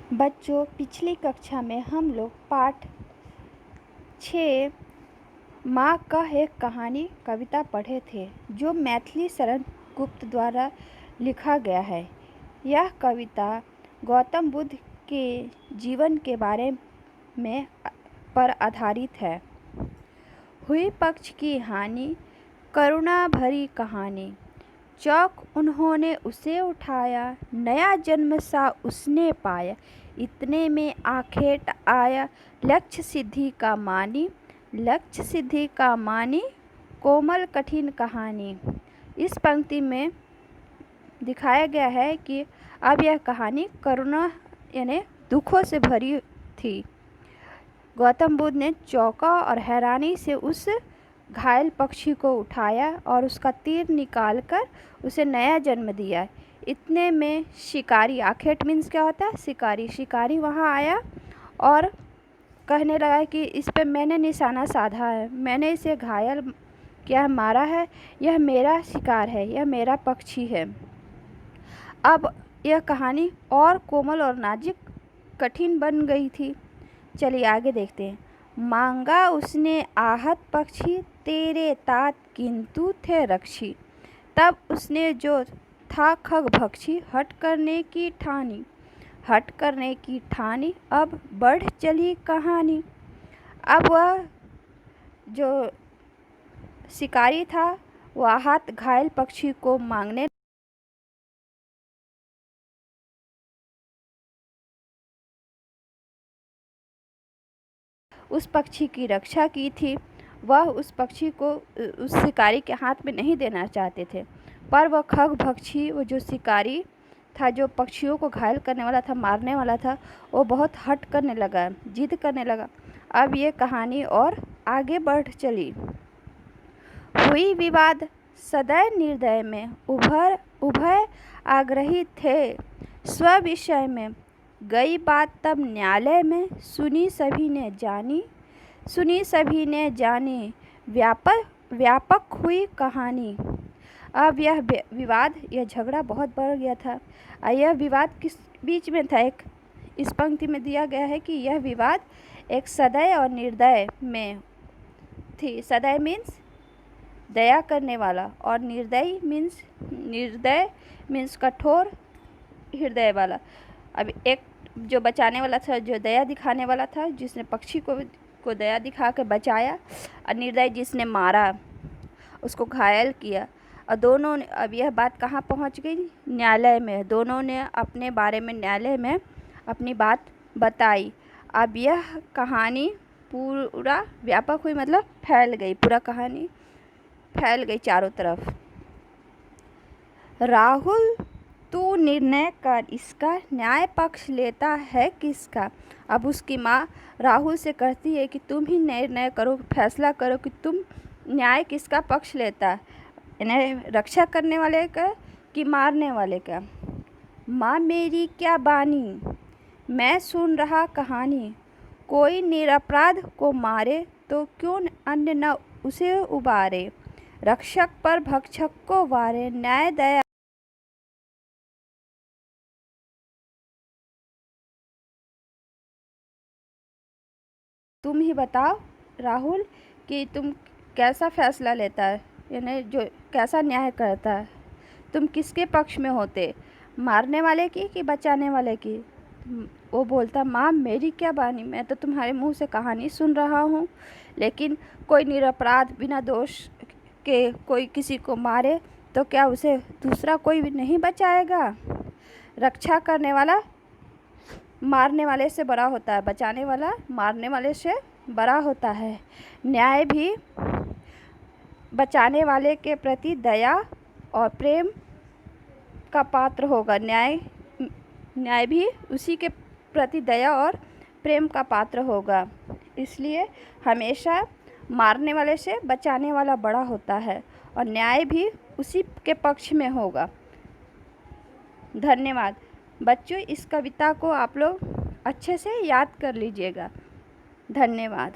बच्चों, पिछली कक्षा में हम लोग पाठ 6 माँ कह एक कहानी कविता पढ़े थे जो मैथिली शरण गुप्त द्वारा लिखा गया है। यह कविता गौतम बुद्ध के जीवन के बारे में पर आधारित है। हुई पक्ष की हानि, करुणा भरी कहानी, चौक उन्होंने उसे उठाया, नया जन्म सा उसने पाया, इतने में आखेट आया लक्ष्य सिद्धि का मानी, लक्ष्य सिद्धि का मानी, कोमल कठिन कहानी। इस पंक्ति में दिखाया गया है कि अब यह कहानी करुणा यानी दुखों से भरी थी। गौतम बुद्ध ने चौंका और हैरानी से उस घायल पक्षी को उठाया और उसका तीर निकालकर उसे नया जन्म दिया। इतने में शिकारी, आखेट मीन्स क्या होता है? शिकारी वहाँ आया और कहने लगा कि इस पे मैंने निशाना साधा है, मैंने इसे घायल किया, मारा है, यह मेरा शिकार है, यह मेरा पक्षी है। अब यह कहानी और कोमल और नाजुक कठिन बन गई थी। चलिए आगे देखते हैं। मांगा उसने आहत पक्षी, तेरे तात किंतु थे रक्षी, तब उसने जो था खग भक्षी, हट करने की ठानी, हट करने की ठानी, अब बढ़ चली कहानी। अब वह जो शिकारी था वह आहत घायल पक्षी को मांगने उस पक्षी की रक्षा की थी। वह उस पक्षी को उस शिकारी के हाथ में नहीं देना चाहते थे, पर वह खग भक्षी, वो जो शिकारी था, जो पक्षियों को घायल करने वाला था, मारने वाला था, वो बहुत हट करने लगा, जिद करने लगा। अब ये कहानी और आगे बढ़ चली। हुई विवाद सदैव निर्दय में, उभय आग्रही थे स्व विषय में, गई बात तब न्यायालय में, सुनी सभी ने जानी, सुनी सभी ने जानी, व्यापक हुई कहानी। अब यह विवाद, यह झगड़ा बहुत बढ़ गया था। यह विवाद किस बीच में था? एक इस पंक्ति में दिया गया है कि यह विवाद एक सदय और निर्दय में थी। सदय मीन्स दया करने वाला और निर्दय मीन्स कठोर हृदय वाला। अब एक जो बचाने वाला था, जो दया दिखाने वाला था, जिसने पक्षी को दया दिखा के बचाया, और निर्दय जिसने मारा, उसको घायल किया। और दोनों ने, अब यह बात कहाँ पहुँच गई? न्यायालय में। दोनों ने अपने बारे में न्यायालय में अपनी बात बताई। अब यह कहानी पूरा व्यापक हुई, मतलब फैल गई, पूरा कहानी फैल गई चारों तरफ। राहुल तू निर्णय कर इसका, न्याय पक्ष लेता है किसका? अब उसकी माँ राहुल से कहती है कि तुम ही निर्णय करो, फैसला करो कि तुम न्याय किसका पक्ष लेता है, यानी रक्षा करने वाले का कि मारने वाले का। माँ मेरी क्या बानी, मैं सुन रहा कहानी, कोई निरपराध को मारे तो क्यों अन्य न उसे उबारे, रक्षक पर भक्षक को वारे, न्याय दया। तुम ही बताओ राहुल कि तुम कैसा फैसला लेता है, यानी जो कैसा न्याय करता है, तुम किसके पक्ष में होते, मारने वाले की कि बचाने वाले की? वो बोलता, माँ मेरी क्या बानी, मैं तो तुम्हारे मुंह से कहानी सुन रहा हूँ, लेकिन कोई निरपराध बिना दोष के कोई किसी को मारे तो क्या उसे दूसरा कोई भी नहीं बचाएगा? रक्षा करने वाला मारने वाले से बड़ा होता है, बचाने वाला मारने वाले से बड़ा होता है। न्याय भी बचाने वाले के प्रति दया और प्रेम का पात्र होगा। न्याय भी उसी के प्रति दया और प्रेम का पात्र होगा। इसलिए हमेशा मारने वाले से बचाने वाला बड़ा होता है और न्याय भी उसी के पक्ष में होगा। धन्यवाद बच्चों, इस कविता को आप लोग अच्छे से याद कर लीजिएगा। धन्यवाद।